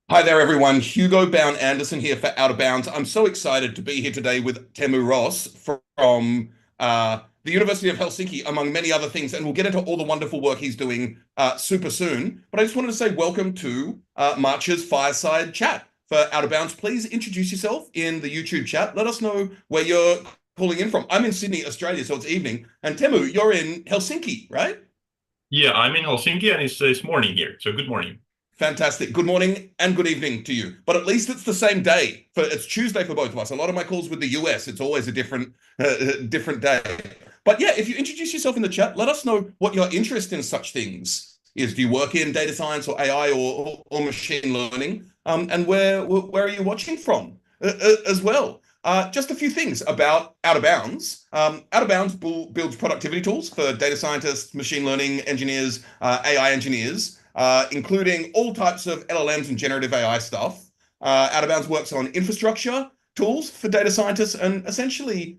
Hi there, everyone. Hugo Bowne-Anderson here for Out of Bounds. I'm so excited to be here today with Teemu Roos from the University of Helsinki, among many other things. And we'll get into all the wonderful work he's doing super soon. But I just wanted to say welcome to March's fireside chat for Out of Bounds. Please introduce yourself in the YouTube chat. Let us know where you're calling in from. I'm in Sydney, Australia, so it's evening. And Teemu, you're in Helsinki, right? Yeah, I'm in Helsinki and it's morning here. So good morning. Fantastic. Good morning and good evening to you. But at least it's the same day. It's Tuesday for both of us. A lot of my calls with the US, it's always a different day. But yeah, if you introduce yourself in the chat, let us know what your interest in such things is. Do you work in data science or AI or machine learning? And where are you watching from as well? Just a few things about Out of Bounds. Out of Bounds builds productivity tools for data scientists, machine learning engineers, AI engineers, including all types of LLMs and generative AI stuff. Out of Bounds works on infrastructure tools for data scientists, and essentially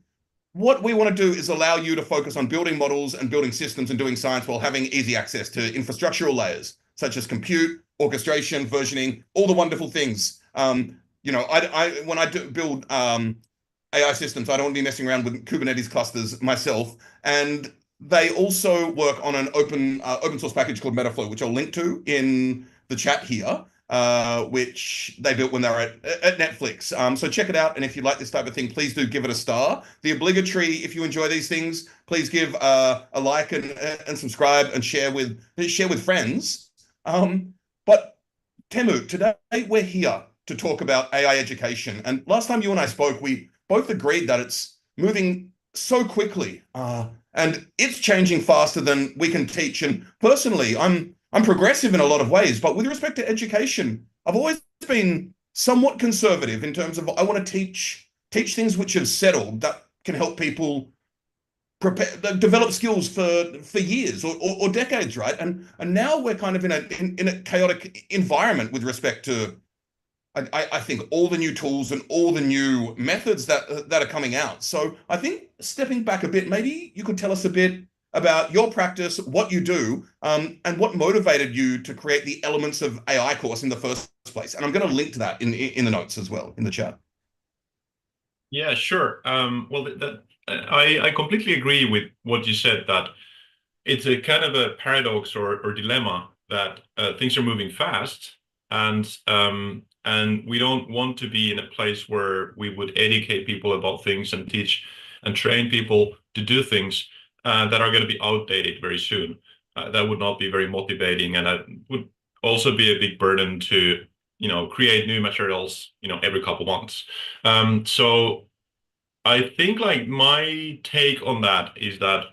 what we want to do is allow you to focus on building models and building systems and doing science while having easy access to infrastructural layers such as compute, orchestration, versioning, all the wonderful things. When I build AI systems, I don't want to be messing around with Kubernetes clusters myself. And they also work on an open source package called Metaflow, which I'll link to in the chat here, which they built when they were at Netflix. So check it out, and if you like this type of thing, please do give it a star. The obligatory, if you enjoy these things, please give a like and subscribe and share with friends. But Teemu, today we're here to talk about AI education. And last time you and I spoke, we both agreed that it's moving so quickly, and it's changing faster than we can teach. And personally, I'm progressive in a lot of ways, but with respect to education, I've always been somewhat conservative in terms of I want to teach things which have settled that can help people prepare develop skills for years or decades, right? And now we're kind of in a chaotic environment with respect to I think all the new tools and all the new methods that are coming out. So I think stepping back a bit, maybe you could tell us a bit about your practice, what you do, and what motivated you to create the Elements of AI course in the first place. And I'm going to link to that in the notes as well in the chat. Yeah, sure. I completely agree with what you said that it's a kind of a paradox or dilemma that things are moving fast and we don't want to be in a place where we would educate people about things and teach and train people to do things that are going to be outdated very soon. That would not be very motivating, and that would also be a big burden to, create new materials, every couple months. So I think like my take on that is that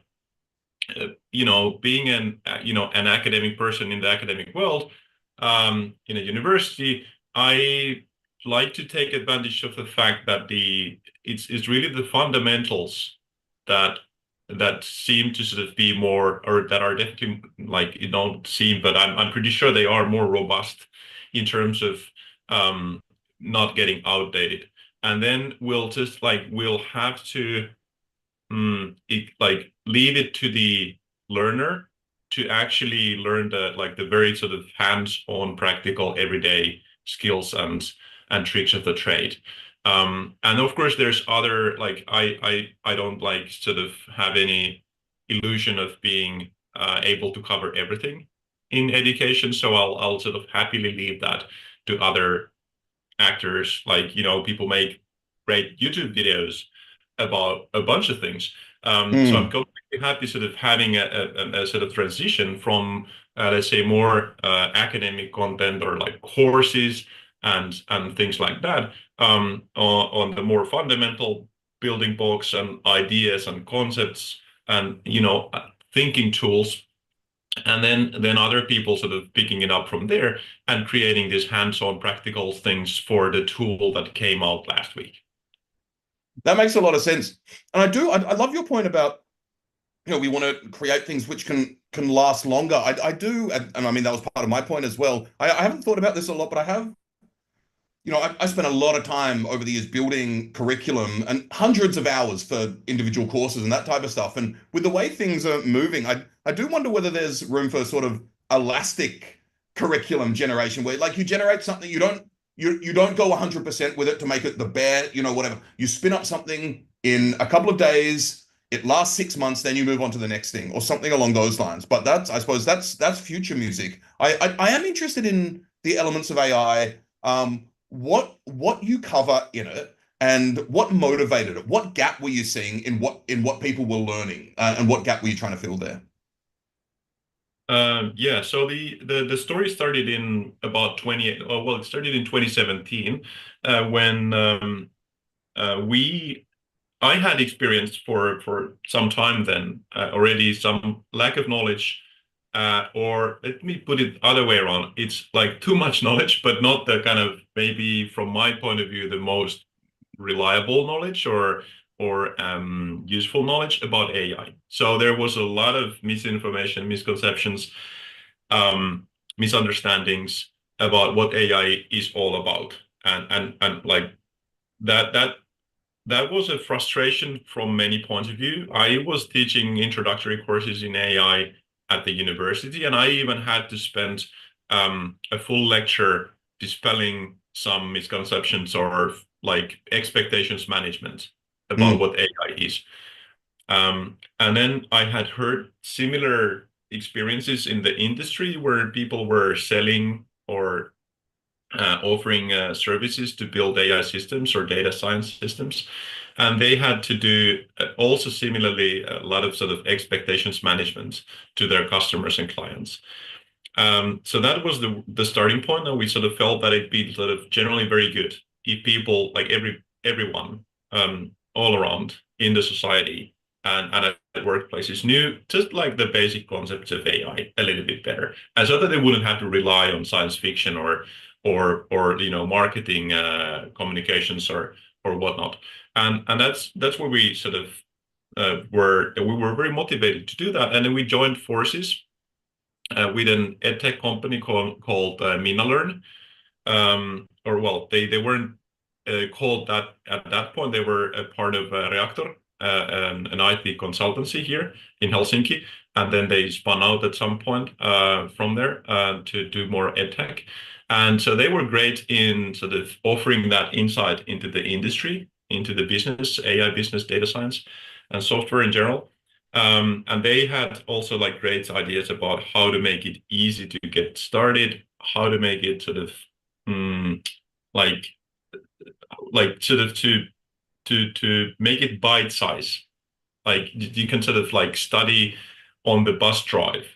being an academic person in the academic world, in a university, I like to take advantage of the fact that it's really the fundamentals that seem to sort of be more, or that are definitely, like, you don't seem, but I'm pretty sure they are more robust in terms of not getting outdated. And then we'll have to leave it to the learner to actually learn the very sort of hands-on practical everyday skills and tricks of the trade. And of course there's other, like, I don't like sort of have any illusion of being able to cover everything in education, so I'll sort of happily leave that to other actors. Like, people make great YouTube videos about a bunch of things. So I'm Mm. completely happy sort of having a sort of transition from, let's say, more academic content or like courses and things like that, on the more fundamental building blocks and ideas and concepts and, thinking tools, and then other people sort of picking it up from there and creating these hands-on practical things for the tool that came out last week. That makes a lot of sense. And I love your point about, we want to create things which can last longer. I do, and I mean that was part of my point as well. I haven't thought about this a lot, but I have, I spent a lot of time over the years building curriculum and hundreds of hours for individual courses and that type of stuff. And with the way things are moving, I do wonder whether there's room for sort of elastic curriculum generation where like you generate something, you don't go 100% with it to make it the bare, whatever. You spin up something in a couple of days, it lasts 6 months, then you move on to the next thing or something along those lines. But I suppose that's future music. I am interested in the elements of AI, what you cover in it and what motivated it. What gap were you seeing in what people were learning, and what gap were you trying to fill there? Yeah, so the story started in about 20, oh, well, it started in 2017 when I had experience for some time then already some lack of knowledge, or let me put it other way around. It's like too much knowledge, but not the kind of maybe from my point of view the most reliable knowledge or useful knowledge about AI. So there was a lot of misinformation, misconceptions, misunderstandings about what AI is all about, and like that was a frustration from many points of view. I was teaching introductory courses in AI at the university, and I even had to spend a full lecture dispelling some misconceptions or like expectations management about Mm, what AI is. And then I had heard similar experiences in the industry where people were selling or offering services to build AI systems or data science systems. And they had to do also similarly a lot of sort of expectations management to their customers and clients. So that was the starting point, and we sort of felt that it'd be sort of generally very good if people like everyone all around in the society and at workplaces knew just like the basic concepts of AI a little bit better, and so that they wouldn't have to rely on science fiction or marketing communications or whatnot. And that's where we sort of we were very motivated to do that, and then we joined forces with an edtech company called MinaLearn. Or well, they weren't called that at that point. They were a part of Reactor, an IT consultancy here in Helsinki, and then they spun out at some point from there to do more edtech. And so they were great in sort of offering that insight into the industry, into the business, AI business, data science, and software in general. And they had also like great ideas about how to make it easy to get started, how to make it sort of mm, like sort of to make it bite size. Like you can sort of like study on the bus drive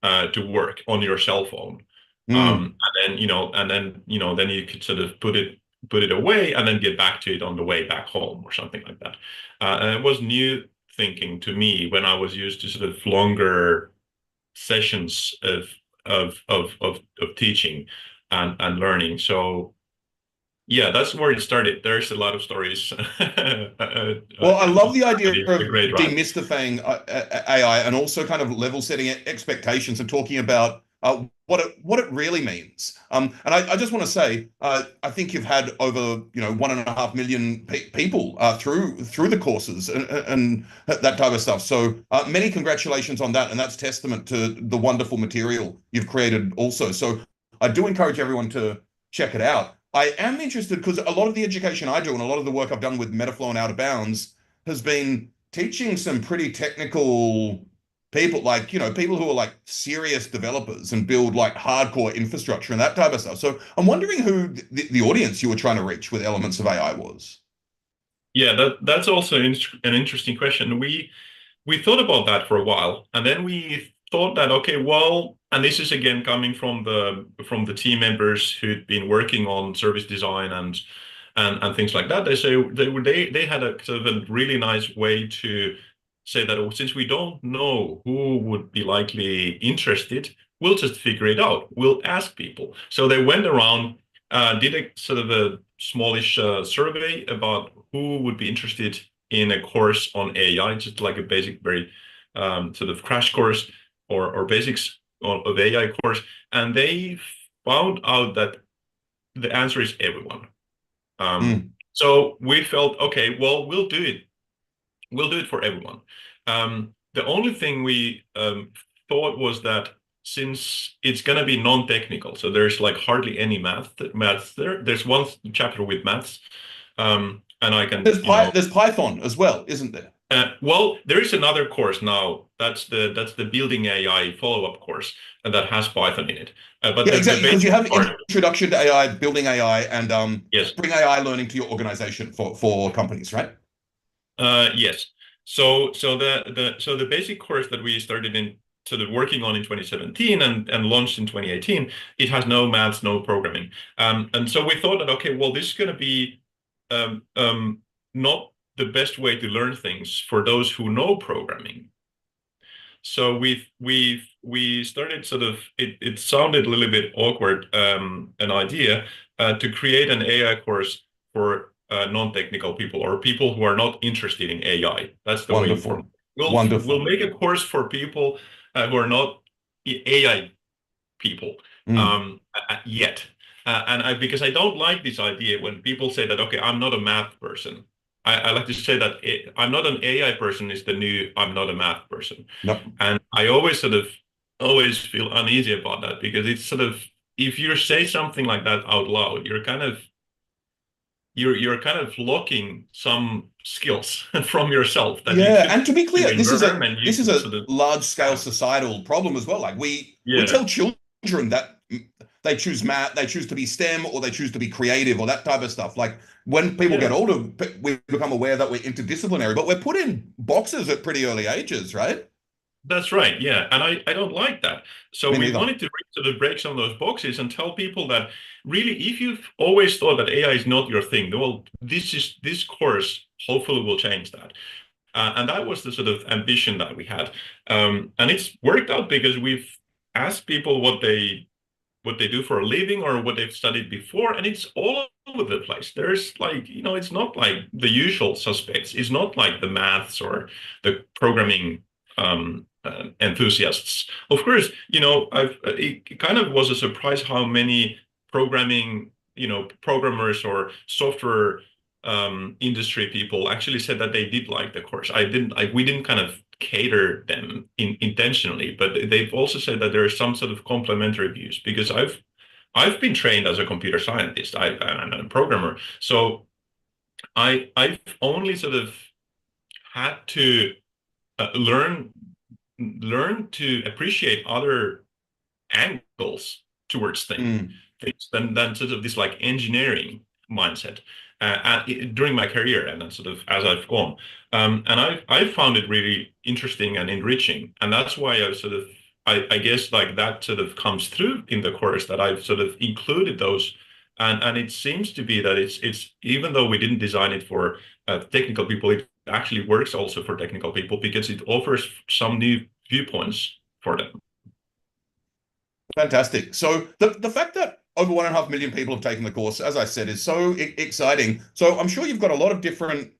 to work on your cell phone. mm. Then you could sort of put it away and then get back to it on the way back home or something like that. And it was new thinking to me when I was used to sort of longer sessions of teaching and learning. So yeah, that's where it started. There's a lot of stories. Well, I love the idea It's of a great ride. demystifying AI and also kind of level setting expectations and talking about what it really means. And I just want to say, I think you've had over 1.5 million people through the courses and that type of stuff. So many congratulations on that, and that's testament to the wonderful material you've created also. So I do encourage everyone to check it out. I am interested because a lot of the education I do and a lot of the work I've done with Metaflow and Out of Bounds has been teaching some pretty technical people, like, people who are like serious developers and build like hardcore infrastructure and that type of stuff. So I'm wondering who the audience you were trying to reach with elements of AI was. Yeah, that's also an interesting question. We thought about that for a while, and then we thought that okay, well, and this is again coming from the team members who'd been working on service design and things like that. They say they had a sort of a really nice way to say that oh, since we don't know who would be likely interested, we'll just figure it out. We'll ask people. So they went around, did a sort of a smallish survey about who would be interested in a course on AI, just like a basic, very sort of crash course or basics of AI course. And they found out that the answer is everyone. Mm, So we felt, okay, well, we'll do it. We'll do it for everyone. The only thing we thought was that since it's going to be non-technical, so there's like hardly any maths there. There's one chapter with maths, and I can, There's Python as well, isn't there? well, there is another course now. That's the building AI follow-up course, and that has Python in it. But Yeah, the exactly. Because you basic have part, introduction to AI, building AI, and yes, bring AI learning to your organization for companies, right? yes. So the basic course that we started in sort of working on in 2017 and launched in 2018, it has no maths, no programming. And so we thought that, okay, well, this is going to be not the best way to learn things for those who know programming. So we started sort of, it sounded a little bit awkward, an idea to create an AI course for non-technical people or people who are not interested in AI. That's the way you form. Wonderful. We'll Wonderful. make a course for people who are not AI people Mm. yet. Because I don't like this idea when people say that, okay, I'm not a math person. I like to say that I'm not an AI person is the new I'm not a math person. No. And I always feel uneasy about that because it's sort of, if you say something like that out loud, you're kind of locking some skills from yourself that you Yeah, could and to be clear, actually learn and you this is could a sort of large scale have. societal problem as well. Like we Yeah. tell children that they choose math, they choose to be STEM, or they choose to be creative, or that type of stuff. Like when people get Yeah. older, we become aware that we're interdisciplinary, but we're put in boxes at pretty early ages, right? That's right, yeah, and I don't like that. So Me we neither. wanted to sort of break some of those boxes and tell people that really, if you've always thought that AI is not your thing, well, this course hopefully will change that. And that was the sort of ambition that we had, and it's worked out because we've asked people what they do for a living or what they've studied before, and it's all over the place. There's like, it's not like the usual suspects. It's not like the maths or the programming enthusiasts. Of course, it kind of was a surprise how many programming, programmers or software industry people actually said that they did like the course. We didn't kind of cater them intentionally, but they've also said that there are some sort of complementary views because I've been trained as a computer scientist. I'm a programmer, so I've only sort of had to learn to appreciate other angles towards Mm. things than sort of this like engineering mindset during my career and then sort of as I've gone. And I found it really interesting and enriching. And that's why I guess like that sort of comes through in the course that I've sort of included those. And it seems to be that it's even though we didn't design it for technical people, it actually works also for technical people because it offers some new viewpoints for them. Fantastic. So the fact that over 1.5 million people have taken the course, as I said, is so exciting. So I'm sure you've got a lot of different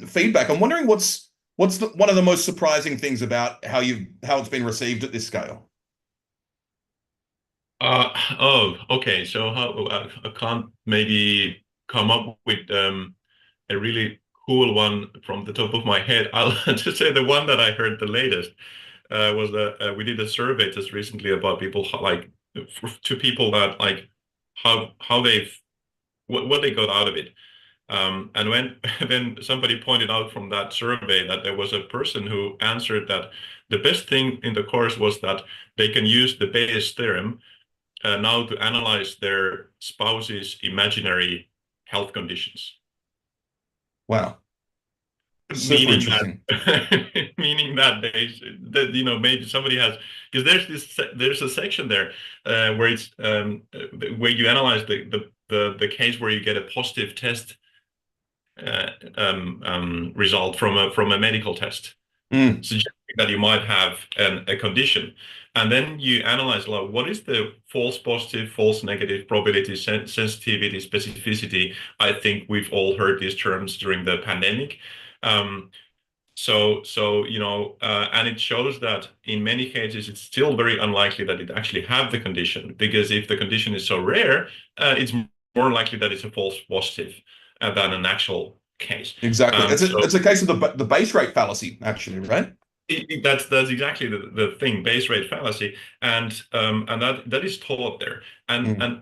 feedback. I'm wondering what's one of the most surprising things about how it's been received at this scale. Oh, okay. So I can't maybe come up with a really cool one from the top of my head. I'll just say the one that I heard the latest was that we did a survey just recently about people like to people that like how they've what they got out of it. And when then somebody pointed out from that survey that there was a person who answered that the best thing in the course was that they can use the Bayes theorem now to analyze their spouse's imaginary health conditions. Wow. Super Meaning interesting. that, meaning that maybe somebody has because there's a section there where it's where you analyze the case where you get a positive test result from a medical test Mm. suggesting that you might have a condition. And then you analyze like what is the false positive, false negative probability, sensitivity, specificity. I think we've all heard these terms during the pandemic. Um, and it shows that in many cases it's still very unlikely that it actually have the condition because if the condition is so rare, it's more likely that it's a false positive than an actual case. Exactly. So It's a case of the base rate fallacy, actually, right? That's exactly the thing, base rate fallacy, and that is taught there, Mm, and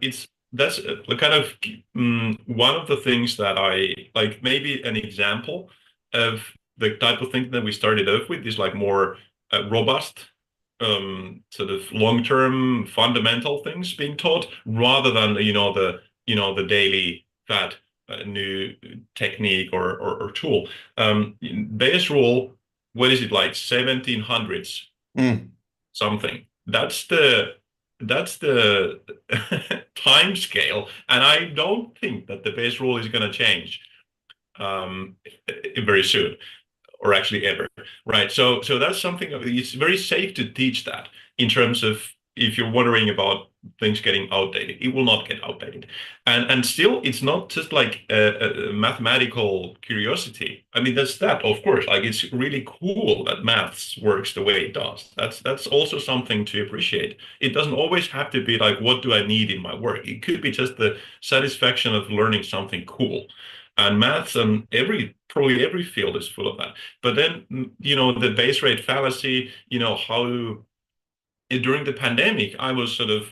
that's kind of one of the things that I like. Maybe an example of the type of thing that we started off with is like more robust, sort of long-term fundamental things being taught, rather than the daily fat new technique or tool. Base rule, what is it, like 1700s mm. something? That's the time scale, and I don't think that the base rule is going to change um, very soon, or actually ever, right? So that's something. It's very safe to teach that in terms of if you're wondering about things getting outdated, it will not get outdated, and still, it's not just like a mathematical curiosity. I mean, that's that, of course. Like it's really cool that maths works the way it does. That's also something to appreciate. It doesn't always have to be like, what do I need in my work? It could be just the satisfaction of learning something cool. And maths and probably every field is full of that. But then, the base rate fallacy, how during the pandemic, I was sort of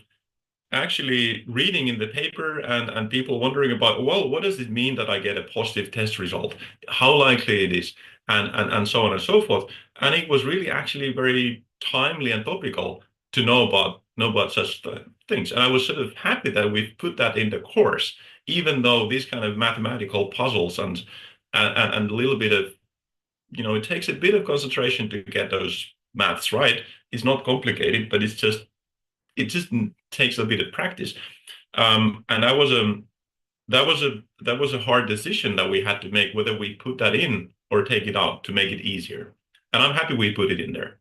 actually reading in the paper and people wondering about, well, what does it mean that I get a positive test result? How likely it is, and so on and so forth. And it was really actually very timely and topical to know about such things. And I was sort of happy that we put that in the course, even though these kind of mathematical puzzles and a little bit of, it takes a bit of concentration to get those maths right. It's not complicated, but it just takes a bit of practice. And that was a hard decision that we had to make, whether we put that in or take it out to make it easier. And I'm happy we put it in there.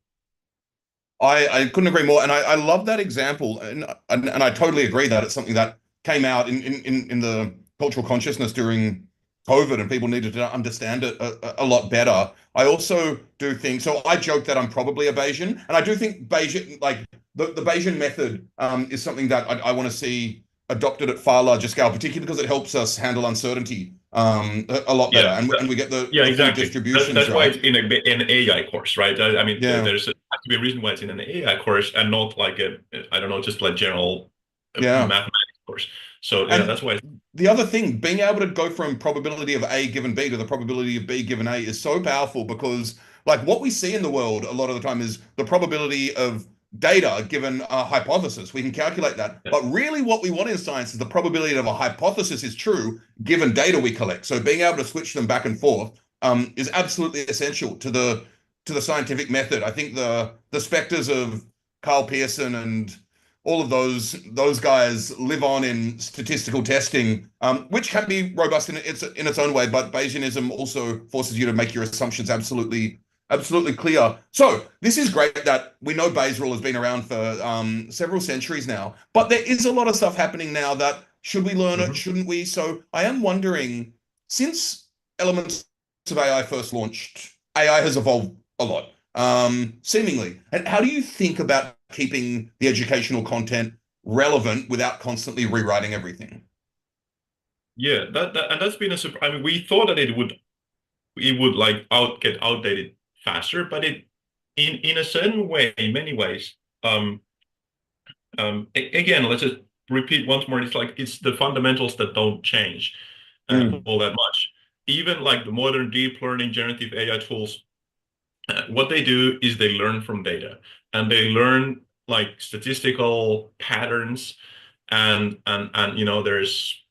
I couldn't agree more, and I love that example, and I totally agree that it's something that came out in the cultural consciousness during COVID, and people needed to understand it a lot better. I also do think so. I joke that I'm probably a Bayesian, and I do think Bayesian, like the Bayesian method, is something that I want to see adopted at far larger scale, particularly because it helps us handle uncertainty a lot better, Yeah, and we get yeah, the full exactly. That's distributions that's why it's right. in an AI course, right? I mean, Yeah, has to be a reason why it's in an AI course and not like I don't know, just like general yeah. mathematics course. So yeah, And that's why. the other thing, being able to go from probability of A given B to the probability of B given A is so powerful because, like, what we see in the world a lot of the time is the probability of data given a hypothesis. We can calculate that. Yeah. But really, what we want in science is the probability of a hypothesis is true given data we collect. So being able to switch them back and forth is absolutely essential to the scientific method. I think the specters of Carl Pearson and all of those guys live on in statistical testing, which can be robust in its own way. But Bayesianism also forces you to make your assumptions absolutely clear. So this is great that we know Bayes' rule has been around for several centuries now, but there is a lot of stuff happening now that should we learn it, Mhm. shouldn't we? So I am wondering, since elements of AI first launched, AI has evolved a lot, seemingly. And how do you think about keeping the educational content relevant without constantly rewriting everything? Yeah, and that's been a surprise. I mean, we thought that it would like get outdated faster, but in a certain way, in many ways, um, again, let's just repeat once more. It's like it's the fundamentals that don't change Mm, all that much. Even like the modern deep learning generative AI tools, what they do is they learn from data and they learn like statistical patterns and there's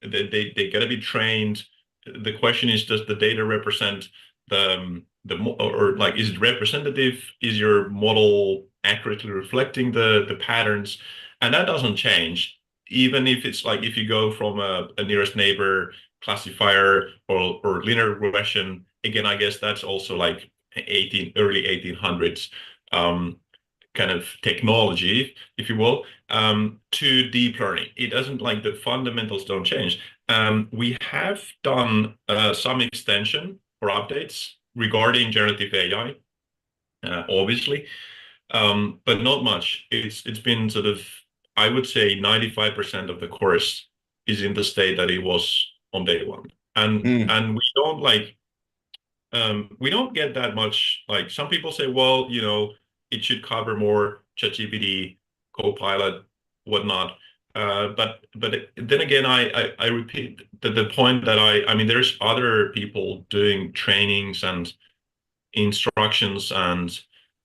they gotta be trained. The question is, does the data represent or like is it representative? Is your model accurately reflecting the patterns? And that doesn't change, even if it's like if you go from a nearest neighbor classifier or linear regression. Again, I guess that's also like early 1800s kind of technology, if you will, to deep learning. It doesn't like the fundamentals don't change. We have done some extension or updates regarding generative AI, obviously, but not much. It's been sort of, I would say 95% of the course is in the state that it was on day one. And mm, and we don't like we don't get that much. Like some people say, well, it should cover more ChatGPT, Copilot, whatnot. But then again, I repeat the point that I mean, there's other people doing trainings and instructions and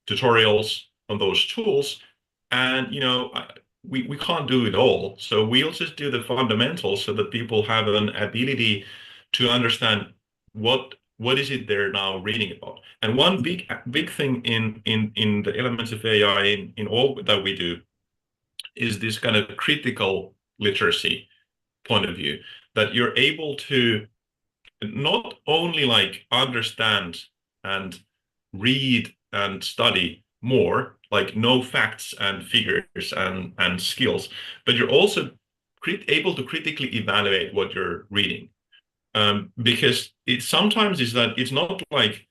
tutorials on those tools, and we can't do it all. So we'll just do the fundamentals so that people have an ability to understand what is it they're now reading about. And one big thing in the elements of AI in all that we do is this kind of critical literacy point of view, that you're able to not only like understand and read and study more, like know facts and figures and skills, but you're also able to critically evaluate what you're reading. Because it sometimes is that it's not the like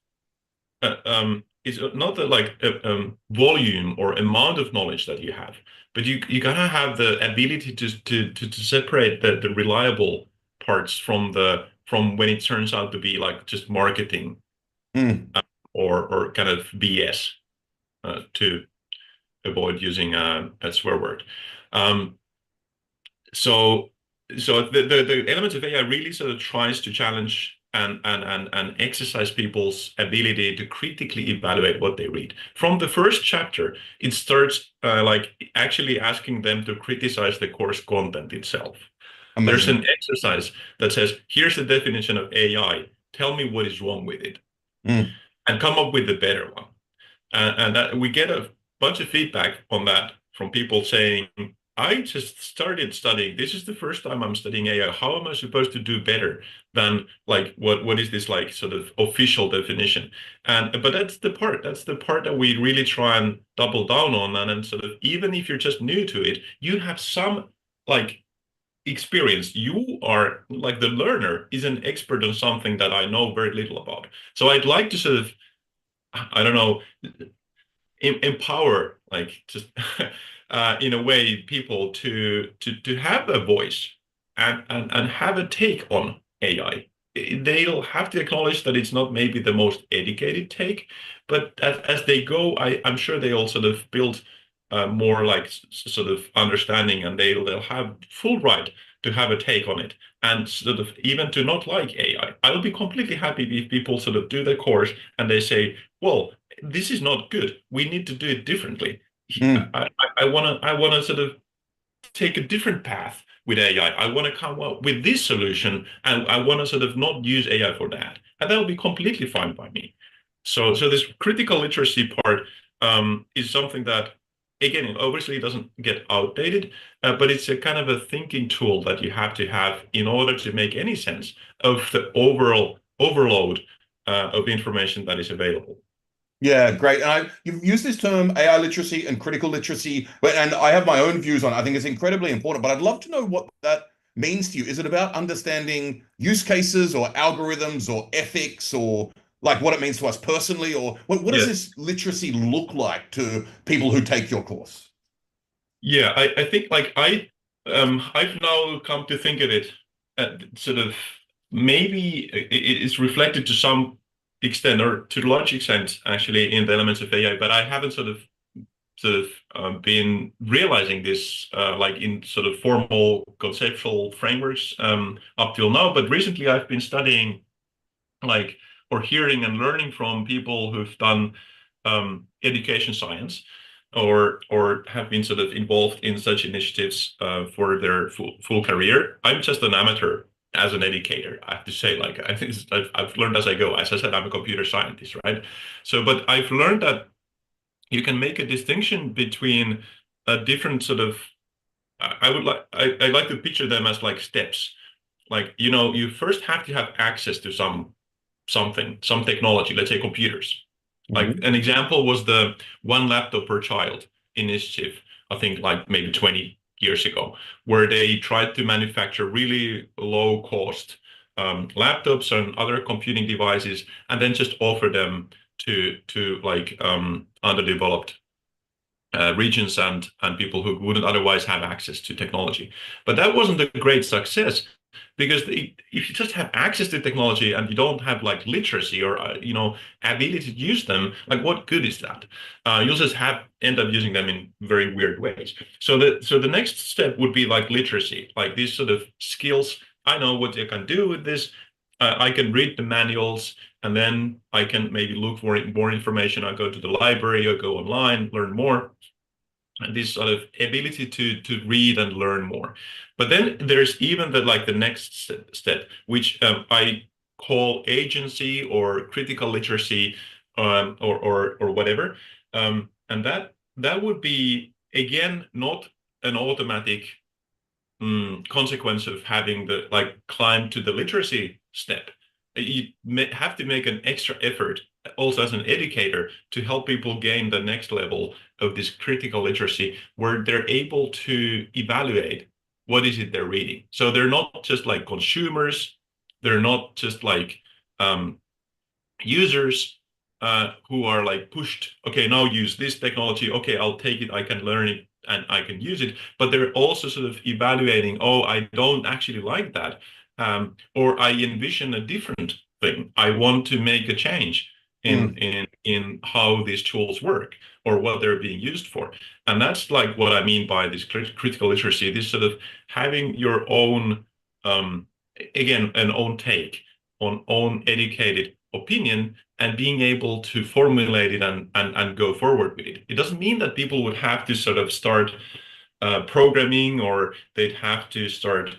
volume or amount of knowledge that you have, but you gotta have the ability to separate the reliable parts from when it turns out to be like just marketing or kind of BS, to avoid using a swear word. So the elements of AI really sort of tries to challenge and exercise people's ability to critically evaluate what they read. From the first chapter, it starts like actually asking them to criticize the course content itself. Amazing. There's an exercise that says, here's the definition of AI. Tell me what is wrong with it. And come up with a better one. And that, we get a bunch of feedback on that from people saying, I just started studying. This is the first time I'm studying AI. How am I supposed to do better than like what is this like sort of official definition? But that's the part that we really try and double down on. And sort of, even if you're just new to it, you have some like experience. You are like, the learner is an expert on something that I know very little about. So I'd like to sort of, I don't know, empower, like, just in a way, people to have a voice and have a take on AI. They'll have to acknowledge that it's not maybe the most educated take, but as they go, I'm sure they'll sort of build more like sort of understanding, and they'll have full right to have a take on it, and sort of even to not like AI. I'll be completely happy if people sort of do the course and they say, well, this is not good. We need to do it differently. I want to sort of take a different path with AI. I want to come up with this solution, and I want to sort of not use AI for that. And that will be completely fine by me. So this critical literacy part is something that, again, obviously doesn't get outdated, but it's a kind of a thinking tool that you have to have in order to make any sense of the overall overload of information that is available. Yeah, great. And you've used this term AI literacy and critical literacy, and I have my own views on it. I think it's incredibly important, but I'd love to know what that means to you. Is it about understanding use cases or algorithms or ethics, or like what it means to us personally, or what does this literacy look like to people who take your course? Yeah, I think like I've now come to think of it sort of, maybe it is reflected to some extent, or to a large extent actually, in the elements of AI, but I haven't sort of been realizing this like in sort of formal conceptual frameworks up till now. But recently I've been studying, like, or hearing and learning from people who've done education science, or have been sort of involved in such initiatives for their full career. I'm just an amateur as an educator, I have to say. Like, I think I've learned as I go. As I said, I'm a computer scientist, right? So, but I've learned that you can make a distinction between a different sort of, I like to picture them as like steps. Like, you first have to have access to some technology, let's say computers. Like an example was the one laptop per child initiative, I think like maybe 20 years ago, where they tried to manufacture really low cost laptops and other computing devices, and then just offer them to like underdeveloped regions and people who wouldn't otherwise have access to technology. But that wasn't a great success, because if you just have access to technology and you don't have like literacy or ability to use them, like what good is that? You'll just end up using them in very weird ways. So the next step would be like literacy, like these sort of skills. I know what I can do with this. I can read the manuals, and then I can maybe look for more information. I go to the library, or go online, learn more, and this sort of ability to read and learn more. But then there's even the next step, which I call agency or critical literacy, or whatever, and that would be again not an automatic consequence of having the climb to the literacy step. You have to make an extra effort also as an educator to help people gain the next level of this critical literacy where they're able to evaluate what is it they're reading. So they're not just like consumers, they're not just like users who are like pushed, okay, now use this technology, okay, I'll take it, I can learn it, and I can use it, but they're also sort of evaluating, oh, I don't actually like that, or I envision a different thing. I want to make a change in how these tools work or what they're being used for. And that's like what I mean by this critical literacy, this sort of having your own, again, an own take on own educated opinion and being able to formulate it and go forward with it. It doesn't mean that people would have to sort of start programming, or they'd have to start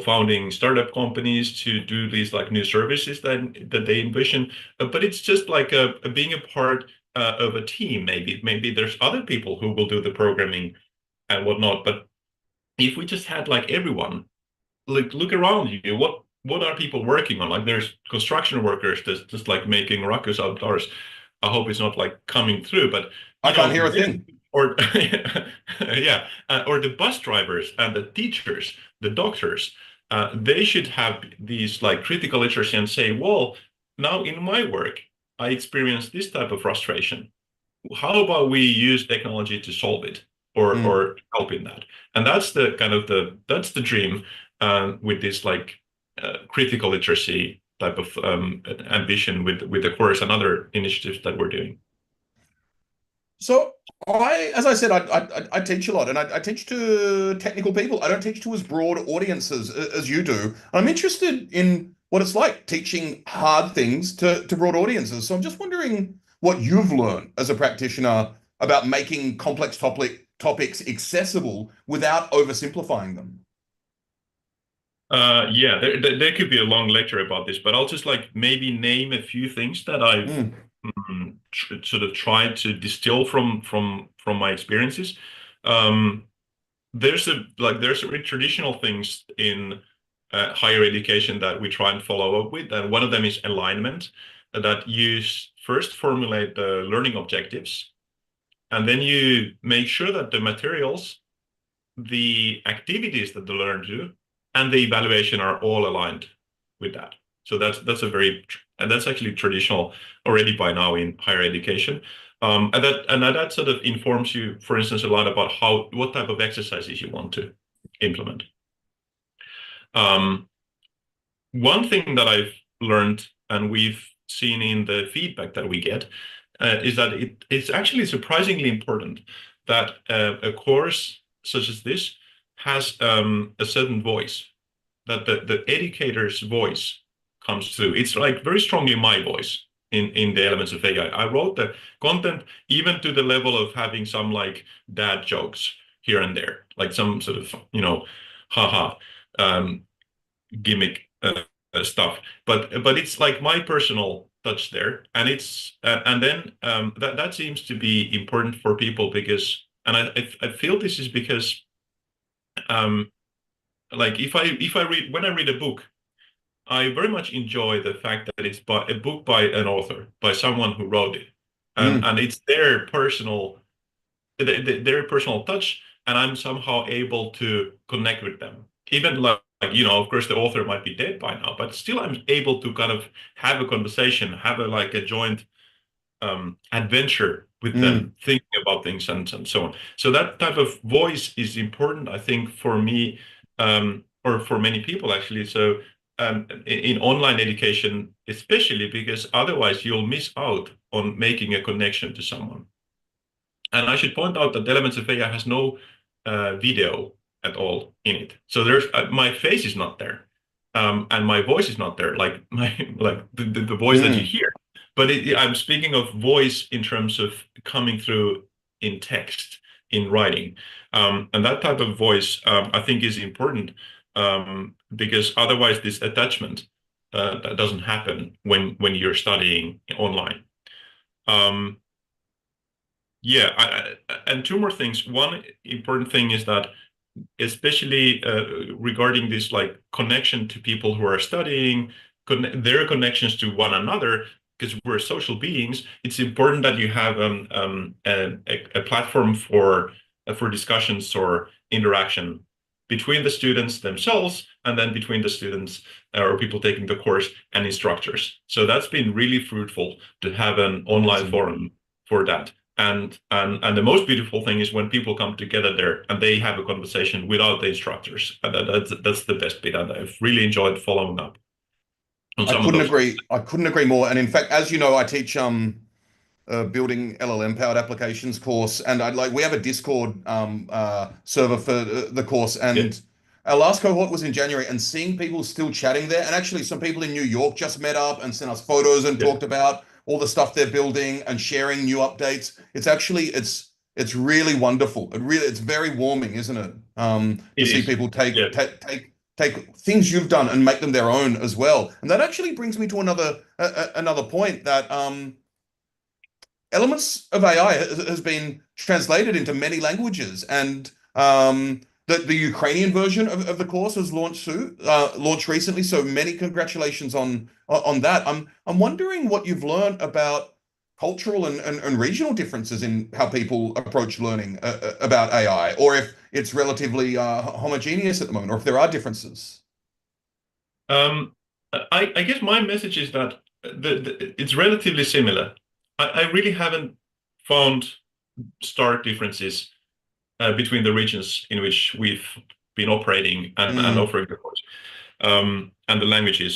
founding startup companies to do these like new services that they envision. But it's just like being a part of a team. Maybe there's other people who will do the programming and whatnot. But if we just had like everyone, like look around you, what are people working on? Like there's construction workers that's just like making rockets outdoors. I hope it's not like coming through, but I can't hear a thing. Or yeah, or the bus drivers and the teachers, the doctors, they should have these like critical literacy and say, well, now in my work, I experience this type of frustration. How about we use technology to solve it or help in that? And that's the kind of that's the dream with this like critical literacy type of ambition with the course and other initiatives that we're doing. So as I said, I teach a lot, and I teach to technical people. I don't teach to as broad audiences as you do. I'm interested in what it's like teaching hard things to broad audiences. So I'm just wondering what you've learned as a practitioner about making complex topics accessible without oversimplifying them. Yeah, there could be a long lecture about this, but I'll just like maybe name a few things that I've sort of tried to distill from my experiences. There's really traditional things in higher education that we try and follow up with, and one of them is alignment. That you first formulate the learning objectives, and then you make sure that the materials, the activities that the learner do, and the evaluation are all aligned with that. So that's and that's actually traditional already by now in higher education. And that sort of informs you, for instance, a lot about what type of exercises you want to implement. One thing that I've learned, and we've seen in the feedback that we get, is that it's actually surprisingly important that a course such as this has a certain voice, that the educator's voice comes through. It's like very strongly my voice in the elements of AI. I wrote the content even to the level of having some like dad jokes here and there, like some sort of, haha, gimmick stuff. But it's like my personal touch there, and it's and then that seems to be important for people because, and I feel this is because like if I read when I read a book, I very much enjoy the fact that it's a book by an author, by someone who wrote it, and it's their personal touch, and I'm somehow able to connect with them. Even like of course, the author might be dead by now, but still, I'm able to kind of have a conversation, have a joint adventure with them, thinking about things and so on. So that type of voice is important, I think, for me, or for many people actually. So in online education, especially because otherwise you'll miss out on making a connection to someone. And I should point out that Elements of AI has no video at all in it. So there's my face is not there, and my voice is not there, like my like the voice that you Mm. hear. But I'm speaking of voice in terms of coming through in text, in writing, and that type of voice I think is important because otherwise this attachment that doesn't happen when you're studying online. Um, yeah, and two more things. One important thing is that, especially regarding this like connection to people who are studying, their connections to one another, because we're social beings, it's important that you have a platform for discussions or interaction between the students themselves and then between the students or people taking the course and instructors. So that's been really fruitful to have an online Amazing. forum for that. And the most beautiful thing is when people come together there and they have a conversation without the instructors. And that's the best bit. And I've really enjoyed following up on I some of couldn't those. agree. I couldn't agree more. And in fact, as you know, I teach building LLM powered applications course, and we have a Discord server for the course, Yeah, and our last cohort was in January, and seeing people still chatting there, and actually some people in New York just met up and sent us photos and yeah, talked about all the stuff they're building and sharing new updates. It's really wonderful. It's very warming, isn't it? To it see is. people Yeah. take things you've done and make them their own as well. And that actually brings me to another point that Elements of AI has been translated into many languages, and the Ukrainian version of the course has launched recently. So many congratulations on that. I'm wondering what you've learned about cultural and regional differences in how people approach learning about AI, or if it's relatively homogeneous at the moment, or if there are differences. I guess my message is that it's relatively similar. I really haven't found stark differences between the regions in which we've been operating and Mm, offering the course, and the languages.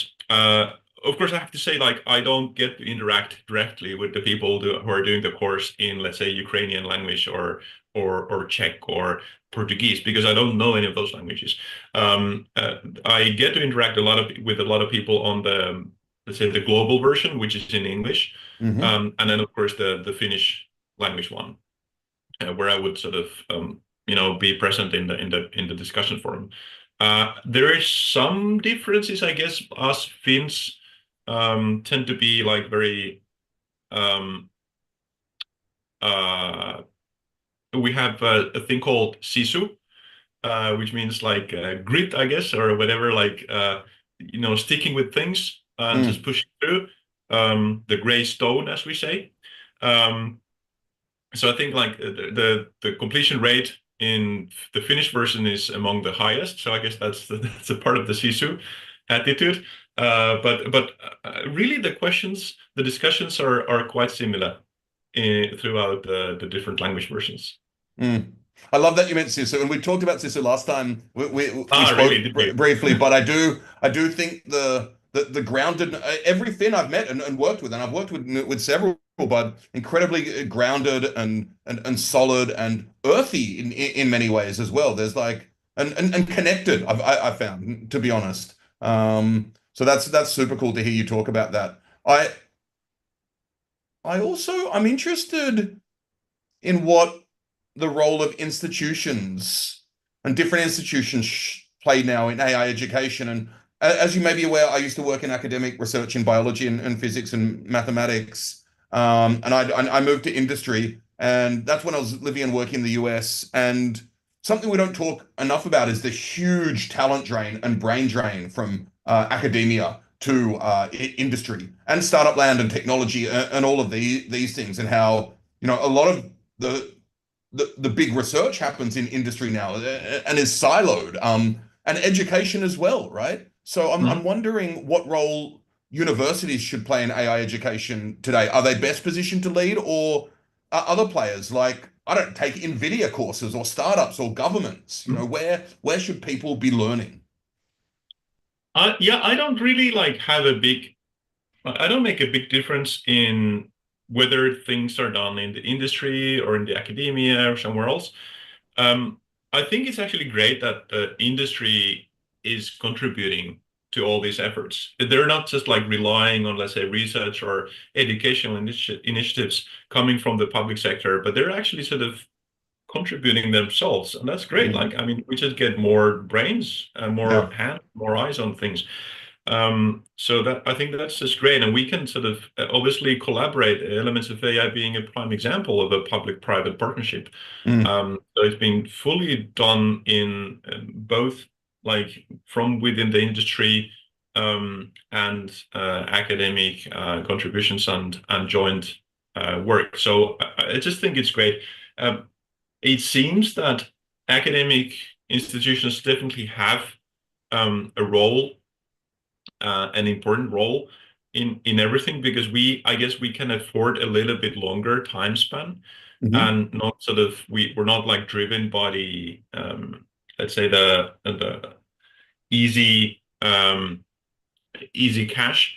Of course, I have to say, like, I don't get to interact directly with the people who are doing the course in, let's say, Ukrainian language or Czech or Portuguese because I don't know any of those languages. I get to interact with a lot of people on the, let's say, the global version, which is in English, hmm and then of course the Finnish language one, where I would sort of be present in the discussion forum. There is some differences, I guess. Us Finns tend to be like very um, uh, we have a thing called sisu, which means like grit, I guess, or whatever, like sticking with things and just mm. pushing through. The gray stone, as we say. Um, So I think like the completion rate in the Finnish version is among the highest. So I guess that's a part of the Sisu attitude. But really the discussions are quite similar throughout the different language versions. Mm. I love that you mentioned Sisu, and we talked about Sisu last time we Ah, spoke really? Did we? briefly. But I do think the grounded every Finn I've met and worked with, and I've worked with several, but incredibly grounded and solid and earthy in many ways as well. There's like and connected. I've found, to be honest. So that's super cool to hear you talk about that. I'm interested in what the role of institutions and different institutions play now in AI education. And as you may be aware, I used to work in academic research in biology and physics and mathematics. And I moved to industry, and that's when I was living and working in the US. And something we don't talk enough about is the huge talent drain and brain drain from academia to industry and startup land and technology and all of these things, and how a lot of the the big research happens in industry now and is siloed, and education as well, right? So I'm Mhm. wondering what role universities should play in AI education today. Are they best positioned to lead, or are other players like, I don't take NVIDIA courses or startups or governments? Mhm. Where should people be learning? Yeah, I don't really like have a big. I don't make a big difference in whether things are done in the industry or in the academia or somewhere else. Um, I think it's actually great that the industry is contributing to all these efforts. They're not just like relying on, let's say, research or educational initiatives coming from the public sector, but they're actually sort of contributing themselves, and that's great. Mhm. Like, I mean, we just get more brains and more Yeah. hands, more eyes on things. So that I think that's just great, and we can sort of obviously collaborate. Elements of AI being a prime example of a public-private partnership. Mm. So it's been fully done in both like from within the industry and academic contributions and joint work. So I just think it's great. Um, it seems that academic institutions definitely have a role, an important role in everything because I guess we can afford a little bit longer time span Mhm. and not sort of we're not like driven by the let's say the easy easy cash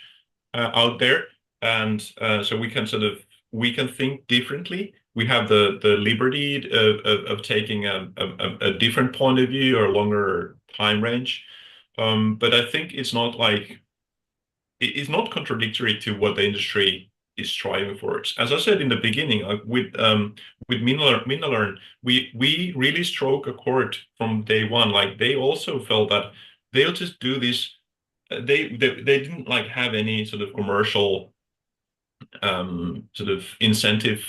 out there, and so we can sort of we can think differently. We have the liberty of taking a different point of view or a longer time range. But I think it's not like it's not contradictory to what the industry is striving for. As I said in the beginning, with Minalearn, we really struck a chord from day one. Like they also felt that they'll just do this. They didn't like have any sort of commercial sort of incentive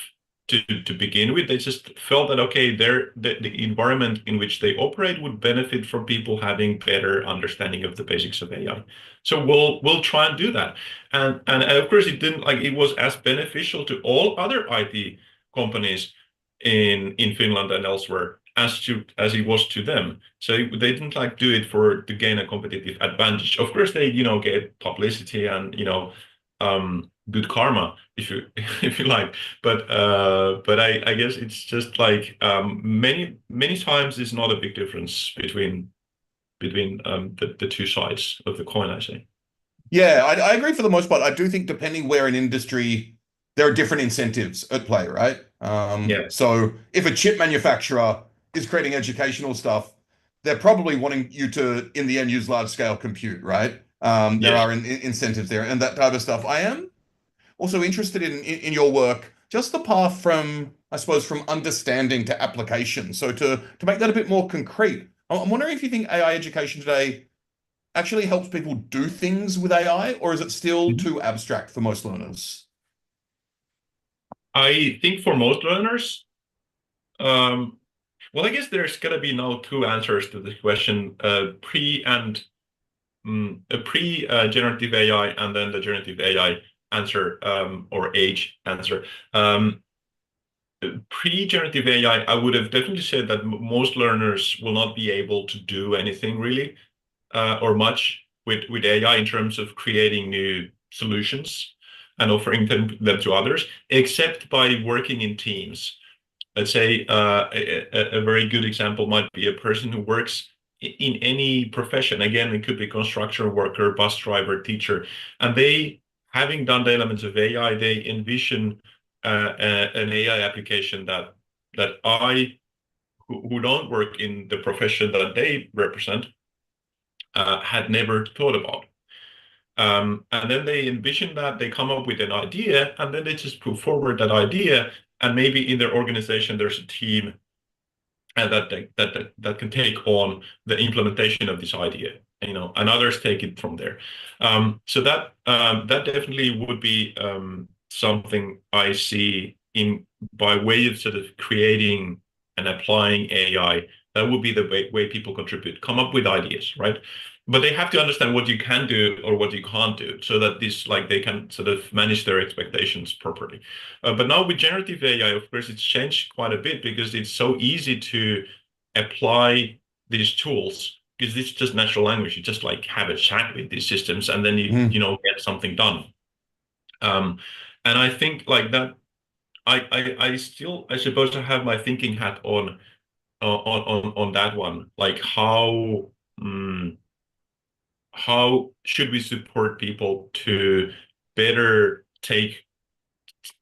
to begin with. They just felt that okay, the environment in which they operate would benefit from people having better understanding of the basics of AI. So we'll try and do that. And of course it didn't like it was as beneficial to all other IT companies in Finland and elsewhere as it was to them. So they didn't like do it for to gain a competitive advantage. Of course they, get publicity and, good karma if you if you like. But I guess it's just like many times it's not a big difference between the two sides of the coin, I say. Yeah, I agree for the most part. I do think depending where in industry, there are different incentives at play, right? Yeah. So if a chip manufacturer is creating educational stuff, they're probably wanting you to, in the end, use large scale compute, right? There Yes. are incentives there and that type of stuff. I am also interested in your work, just the path from, I suppose, from understanding to application. So to make that a bit more concrete, I'm wondering if you think AI education today actually helps people do things with AI, or is it still Mhm. too abstract for most learners? I think for most learners, um, well, I guess there's gonna be now two answers to this question: pre and a pre-generative AI, and then the generative AI answer, or age answer. Um, Pre-generative AI, I would have definitely said that most learners will not be able to do anything really, or much with AI in terms of creating new solutions and offering them to others, except by working in teams. Let's say a very good example might be a person who works in any profession. Again, it could be construction worker, bus driver, teacher, and they, having done the elements of AI, they envision an AI application that I, who don't work in the profession that they represent, had never thought about. And then they envision that, they come up with an idea, and then they just put forward that idea. And maybe in their organization, there's a team and that can take on the implementation of this idea, and others take it from there. So that definitely would be something I see in by way of sort of creating and applying AI. That would be the way people contribute, come up with ideas, right? But they have to understand what you can do or what you can't do, so that this like they can sort of manage their expectations properly. But now with generative AI, of course, it's changed quite a bit because it's so easy to apply these tools because it's just natural language. You just like have a chat with these systems and then get something done. Um, and I think like that, I still, I suppose I have my thinking hat on that one, like how how should we support people to better take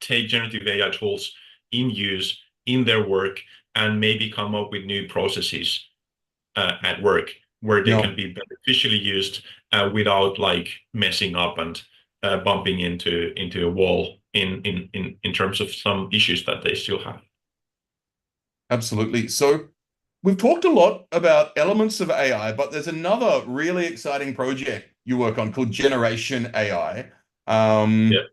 generative AI tools in use in their work and maybe come up with new processes at work where they Yeah. can be beneficially used without like messing up and bumping into a wall in terms of some issues that they still have. Absolutely. So we've talked a lot about elements of AI, but there's another really exciting project you work on called Generation AI, Yeah.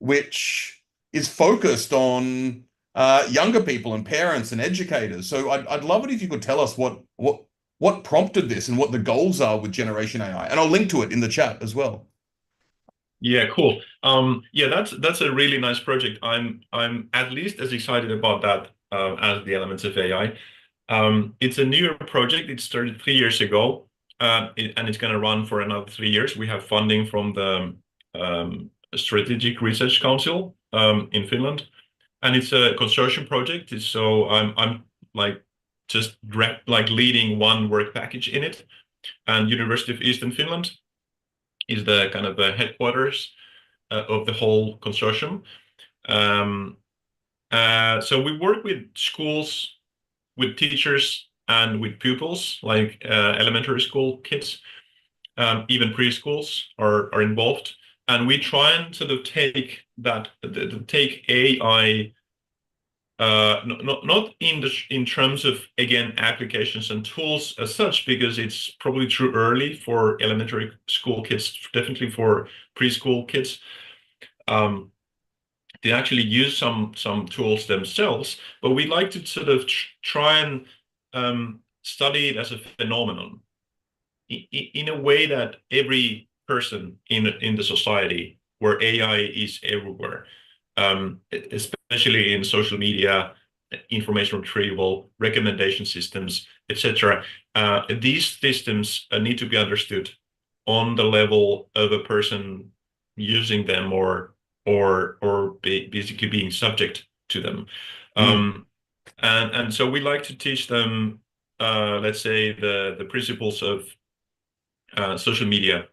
which is focused on younger people and parents and educators. So I'd love it if you could tell us what prompted this and what the goals are with Generation AI. And I'll link to it in the chat as well. Yeah, cool. Yeah, that's a really nice project. I'm at least as excited about that as the elements of AI. It's a newer project. It started 3 years ago, and it's going to run for another 3 years. We have funding from the Strategic Research Council in Finland, and it's a consortium project. So I'm like just like leading one work package in it, and University of Eastern Finland is the kind of the headquarters of the whole consortium. Um, so we work with schools, with teachers, and with pupils, like elementary school kids, even preschools are involved. And we try and sort of take take AI, not in terms of, again, applications and tools as such, because it's probably too early for elementary school kids, definitely for preschool kids. They actually use some tools themselves, but we like to sort of try and study it as a phenomenon in a way that every person in the society where AI is everywhere, especially in social media, information retrieval, recommendation systems, etc. These systems need to be understood on the level of a person using them or basically being subject to them. Mm, And so we like to teach them, let's say, the principles of social media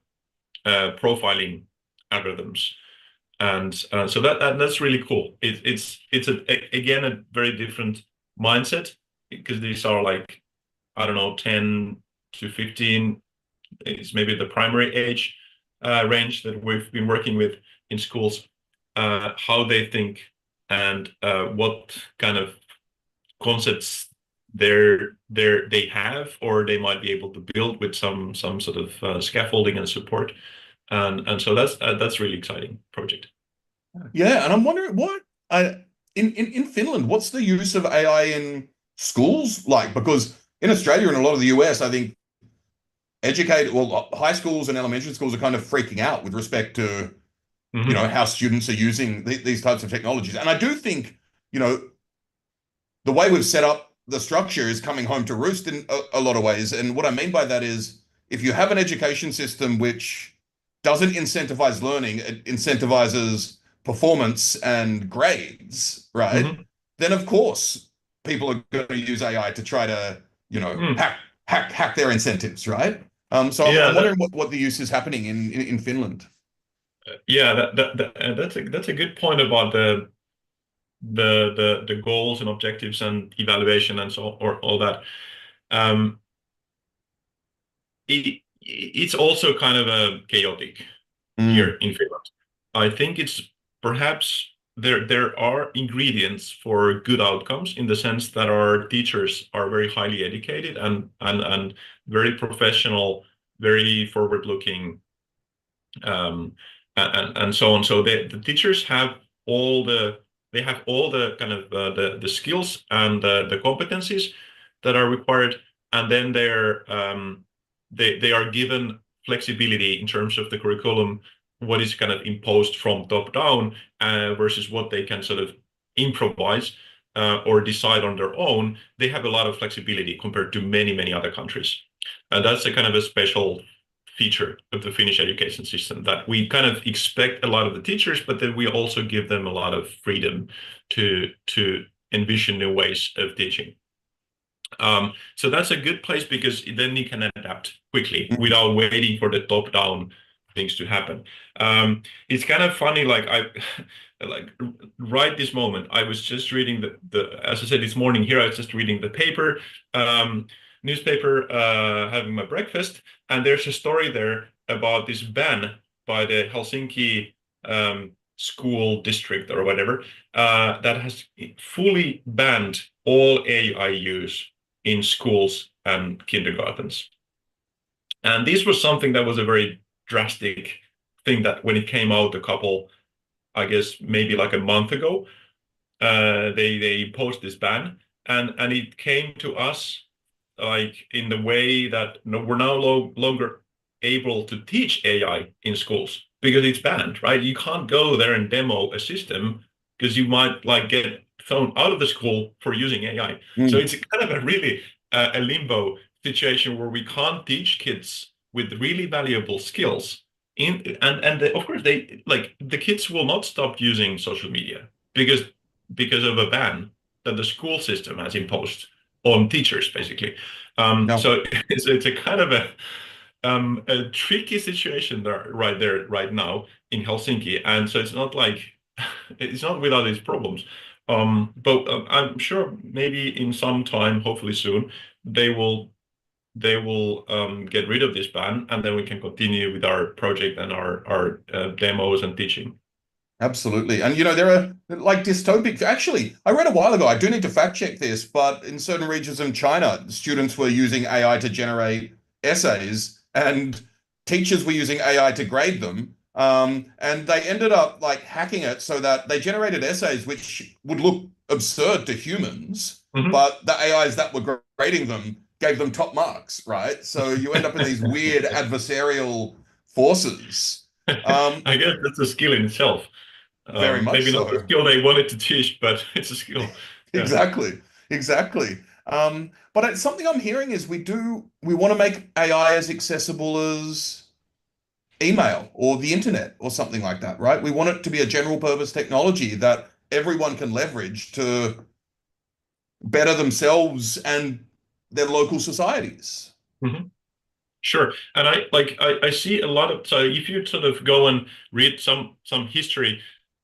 profiling algorithms, and so that's really cool. It's again a very different mindset because these are like, I don't know, 10 to 15 is maybe the primary age range that we've been working with in schools, how they think and what kind of concepts they have or they might be able to build with some sort of scaffolding and support, and so that's really exciting project. yeah, and I'm wondering what I in Finland, what's the use of AI in schools like? Because in Australia and a lot of the US, I think high schools and elementary schools are kind of freaking out with respect to, Hmm. how students are using these types of technologies. And I do think, you know, the way we've set up the structure is coming home to roost in a lot of ways. And what I mean by that is if you have an education system which doesn't incentivize learning, it incentivizes performance and grades, right? Hmm. Then of course people are going to use AI to try to, Mm. hack their incentives, right? So Yeah, I'm wondering what the use is happening in Finland. yeah, that's a good point about the goals and objectives and evaluation and so or all that. Um, it's also kind of a chaotic here Mm, in Finland. I think it's perhaps there are ingredients for good outcomes in the sense that our teachers are very highly educated and very professional, very forward-looking, and so on. So the teachers have all the kind of the skills and the competencies that are required, and then they are given flexibility in terms of the curriculum, what is kind of imposed from top down versus what they can sort of improvise or decide on their own. They have a lot of flexibility compared to many other countries, and that's a kind of a special feature of the Finnish education system that we kind of expect a lot of the teachers, but then we also give them a lot of freedom to envision new ways of teaching. So that's a good place because then you can adapt quickly Mm. without waiting for the top-down things to happen. It's kind of funny, like like right this moment, I was just reading as I said this morning here, I was just reading the paper, newspaper, having my breakfast, and there's a story there about this ban by the Helsinki school district or whatever that has fully banned all AI use in schools and kindergartens. And this was something that was a very drastic thing that when it came out a couple, I guess maybe like a month ago, they imposed this ban, and it came to us like in the way that we're no longer able to teach AI in schools because it's banned, right? You can't go there and demo a system because you might like get thrown out of the school for using AI. So Mm. it's kind of a really a limbo situation where we can't teach kids with really valuable skills. Of course they like the kids will not stop using social media because of a ban that the school system has imposed on teachers, basically. Yeah. So it's a kind of a tricky situation there, right now in Helsinki, and so it's not like it's not without its problems. But I'm sure maybe in some time, hopefully soon, they will get rid of this ban, and then we can continue with our project and our demos and teaching. Absolutely. And there are like dystopic. Actually, I read a while ago, I do need to fact check this, but in certain regions in China, students were using AI to generate essays and teachers were using AI to grade them. And they ended up like hacking it so that they generated essays which would look absurd to humans, Mhm. but the AIs that were grading them gave them top marks, right? So you end up in these weird adversarial forces. Um, I guess that's a skill in itself. very much Maybe not the so. skill they wanted to teach, but it's a skill. Yeah. Exactly. Exactly. But something I'm hearing is we want to make AI as accessible as email or the internet or something like that, right? We want it to be a general purpose technology that everyone can leverage to better themselves and their local societies. Mhm. Sure. And I see a lot of so if you sort of go and read some history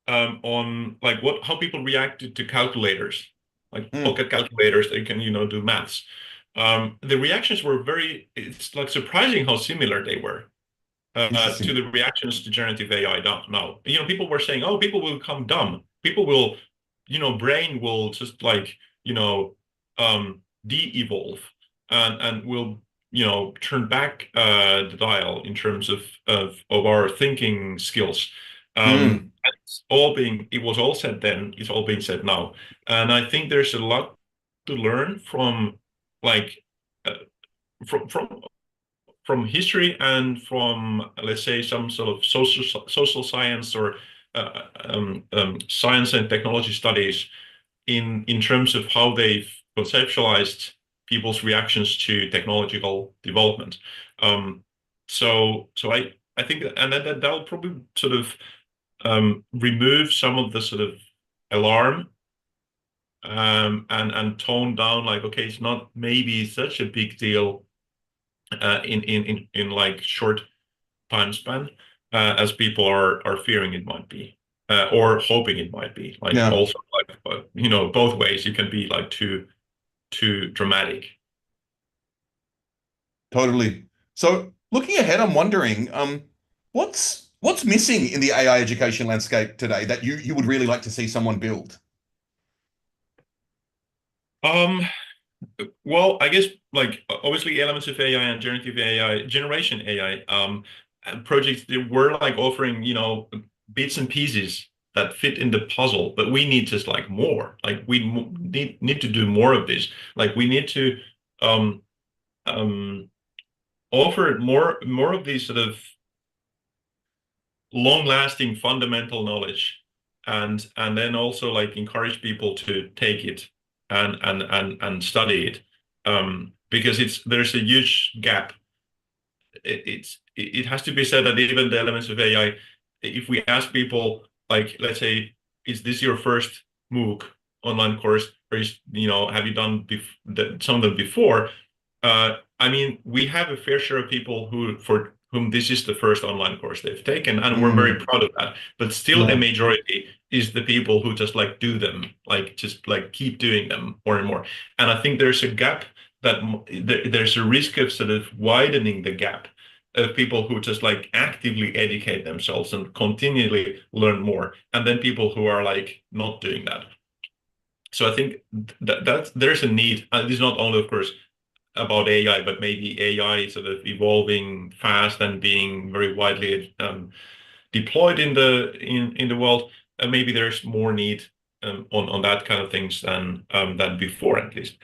on like what how people reacted to calculators, like Mm, pocket calculators, they can, do maths. The reactions were it's like surprising how similar they were to interesting. the reactions to generative AI now. People were saying, oh, people will become dumb. People will, brain will just like, de-evolve and will, turn back the dial in terms of our thinking skills. Mm, It was all said then, it's all being said now. And I think there's a lot to learn from like uh, from history and from, let's say, some sort of social science or science and technology studies in terms of how they've conceptualized people's reactions to technological development. Um, so I think, and that'll probably sort of remove some of the sort of alarm and tone down, like, okay, it's not maybe such a big deal in like short time span as people are fearing it might be or hoping it might be. Like yeah, also like both ways you can be like too dramatic. totally. So looking ahead, I'm wondering, what's missing in the AI education landscape today that you would really like to see someone build? Um, well, I guess like obviously elements of AI and generative AI, generation AI, and projects they were like offering, bits and pieces that fit in the puzzle, but we need just like more. Like we need to do more of this. Like we need to um um offer more of these sort of long-lasting fundamental knowledge and then also like encourage people to take it and study it because there's a huge gap. It has to be said that even the elements of AI, if we ask people, like, let's say, is this your first MOOC online course? have you done some of them before? I mean, we have a fair share of people for whom this is the first online course they've taken, and we're very proud of that. But still, a majority is the people who just like do them, like just like keep doing them more and more. And I think there's a gap that there's a risk of sort of widening the gap of people who just like actively educate themselves and continually learn more, and then people who are like not doing that. So I think that there's a need. This is not only, of course, about AI, but maybe AI sort of evolving fast and being very widely deployed in the world. Maybe there's more need on that kind of things than before, at least.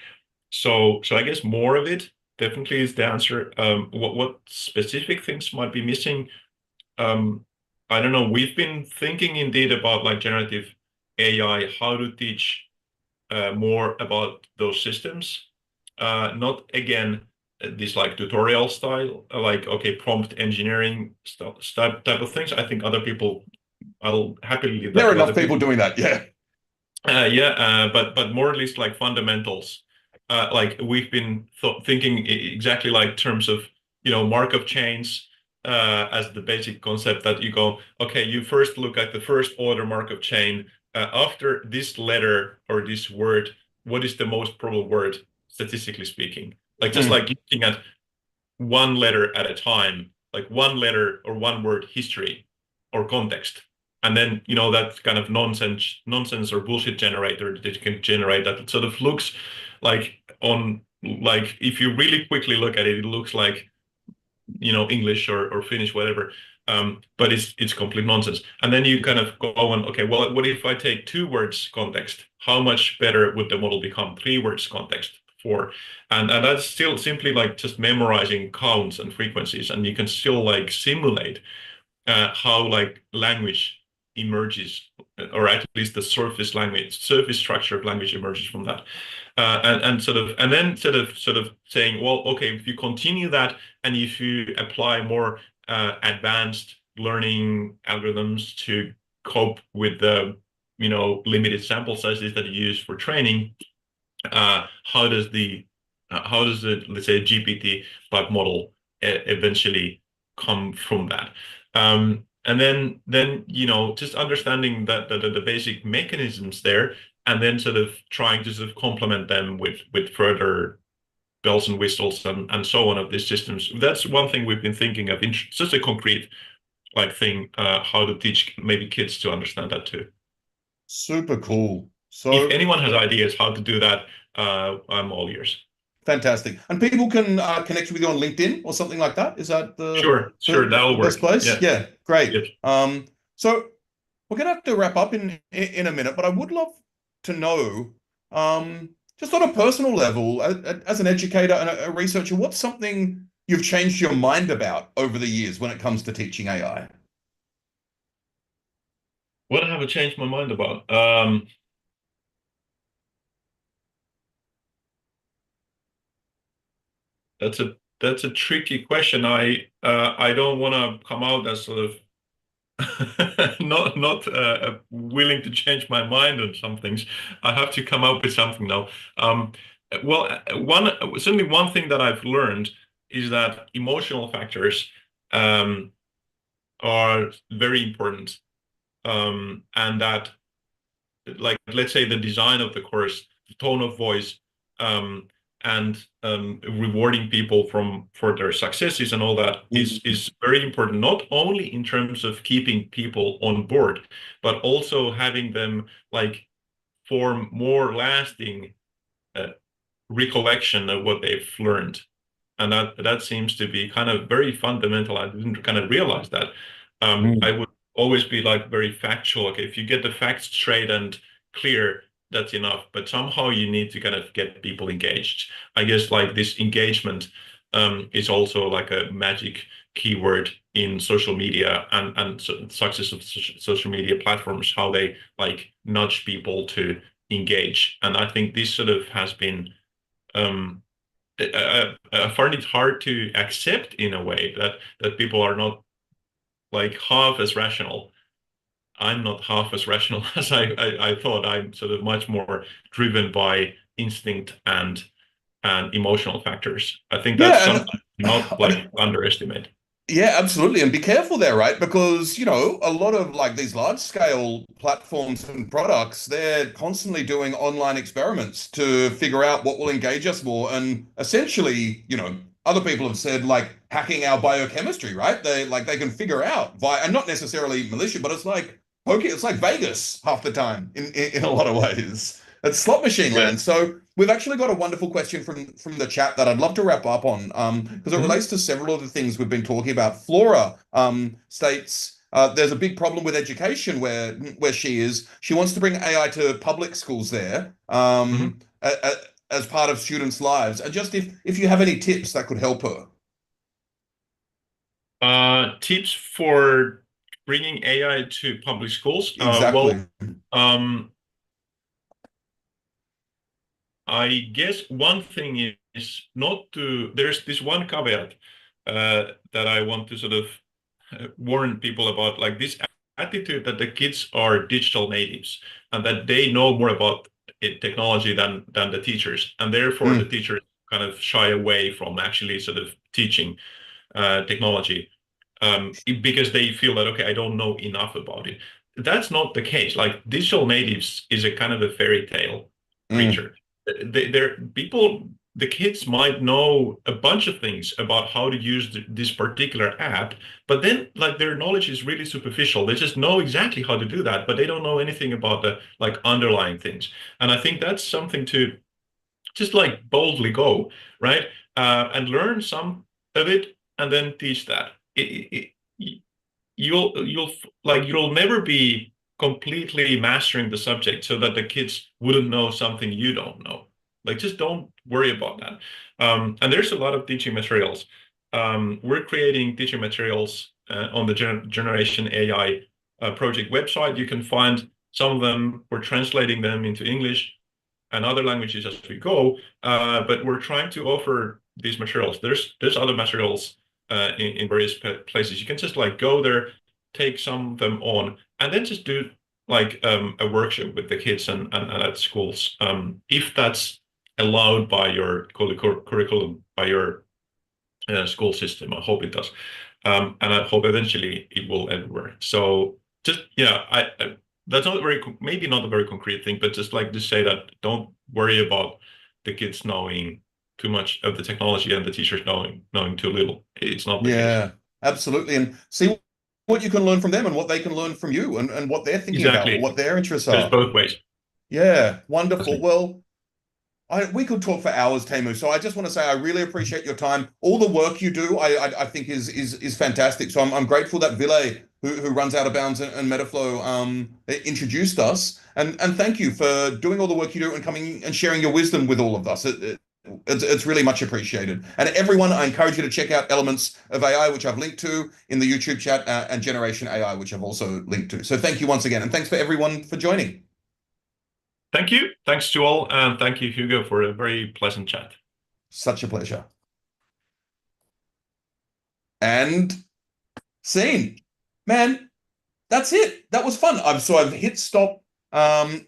So I guess more of it definitely is the answer. What specific things might be missing? I don't know. We've been thinking indeed about like generative AI, how to teach more about those systems. Not again this like tutorial style, like okay, prompt engineering type of things. I think other people, I'll happily leave that. There are enough people doing that, yeah. But more or least like fundamentals. Like we've been thinking exactly like terms of Markov chains as the basic concept that you go, okay, you first look at the first order Markov chain. After this letter or this word, what is the most probable word, statistically speaking? Like just like looking at one letter at a time, like one letter or one word history or context. And then, that kind of nonsense or bullshit generator that you can generate that sort of looks like if you really quickly look at it, it looks like, English or Finnish, whatever. But it's complete nonsense. And then you kind of go on, okay, well, what if I take 2 words context? How much better would the model become? 3 words context, 4. And that's still simply like just memorizing counts and frequencies. And you can still like simulate how like language emerges, or at least the surface structure of language emerges from that. And then sort of saying, well, okay, if you continue that and if you apply more advanced learning algorithms to cope with the limited sample sizes that you use for training, how does the let's say GPT type model eventually come from that? And then just understanding that the basic mechanisms there, and then sort of trying to sort of complement them with further bells and whistles and so on of these systems. That's one thing we've been thinking of, just a concrete like thing, how to teach maybe kids to understand that too. Super cool. If So anyone has ideas how to do that, I'm all ears. fantastic. And people can connect with you on LinkedIn or something like that. Is that Sure, that'll work. best place? Yeah, great. Yes. So we're gonna have to wrap up in a minute, but I would love to know, just on a personal level, as an educator and a researcher, what's something you've changed your mind about over the years when it comes to teaching AI? What have I changed my mind about? That's a tricky question. I don't want to come out as sort of not willing to change my mind on some things. I have to come up with something now. Well, certainly one thing that I've learned is that emotional factors are very important, and that, like, let's say the design of the course, the tone of voice, and rewarding people for their successes and all that is very important, not only in terms of keeping people on board, but also having them like form more lasting recollection of what they've learned. And that seems to be kind of very fundamental. I didn't kind of realize that. I would always be like very factual. Okay, if you get the facts straight and clear, that's enough. But somehow you need to kind of get people engaged. I guess like this engagement is also like a magic keyword in social media and success of social media platforms, how they like nudge people to engage. And I think this sort of has been I find it hard to accept in a way that people are not like half as rational. I'm not half as rational as I thought. I'm sort of much more driven by instinct and emotional factors. I think that's Yeah, something not like and underestimate. yeah, absolutely. And be careful there, right? Because, a lot of like these large scale platforms and products, they're constantly doing online experiments to figure out what will engage us more. And essentially, other people have said like hacking our biochemistry, right? They can figure out via, and not necessarily militia, but it's like okay, it's like Vegas half the time in a lot of ways. It's slot machine Yeah. land. So we've actually got a wonderful question from the chat that I'd love to wrap up on, because it Mhm. relates to several of the things we've been talking about. Flora states there's a big problem with education where she is. She wants to bring AI to public schools there, Mhm. as part of students' lives, and just if you have any tips that could help her. Tips for bringing AI to public schools. Exactly. Um, I guess one thing is not to, there's this one caveat that I want to sort of warn people about, like this attitude that the kids are digital natives and that they know more about technology than the teachers, and therefore the Mm, teachers kind of shy away from actually sort of teaching technology because they feel that, okay, I don't know enough about it. That's not the case. Like digital natives is a kind of a fairy tale mm, creature. They're people, the kids might know a bunch of things about how to use this particular app, but then like their knowledge is really superficial. They just know exactly how to do that, but they don't know anything about the like underlying things. And I think that's something to just like boldly go, right? And learn some of it and then teach that. You'll like you'll never be completely mastering the subject so that the kids wouldn't know something you don't know. Like just don't worry about that. And there's a lot of teaching materials. We're creating teaching materials on the Generation AI project website. You can find some of them. We're translating them into English and other languages as we go. But we're trying to offer these materials. There's other materials in various places. You can just like go there, take some of them on, and then just do like a workshop with the kids and at schools, if that's allowed by your curriculum, by your school system. I hope it does, and I hope eventually it will everywhere. So just yeah, that's not very maybe not a very concrete thing, but just like to say that don't worry about the kids knowing too much of the technology and the teachers knowing too little. It's not the case. yeah, absolutely. And see what you can learn from them and what they can learn from you and what they're thinking about or Exactly. what their interests There's are. both ways. Yeah, That's wonderful. me. Well, we could talk for hours, Teemu. So I just want to say I really appreciate your time. All the work you do, I think is fantastic. So I'm grateful that Ville, who runs Out of Bounds and Metaflow, introduced us. And thank you for doing all the work you do and coming and sharing your wisdom with all of us. It's really much appreciated. And everyone, I encourage you to check out Elements of AI, which I've linked to in the YouTube chat, and Generation AI, which I've also linked to. So thank you once again, and thanks for everyone for joining. Thank you. Thanks to all, and thank you, Hugo, for a very pleasant chat. Such a pleasure. And scene. Man, that's it. That was fun. I've hit stop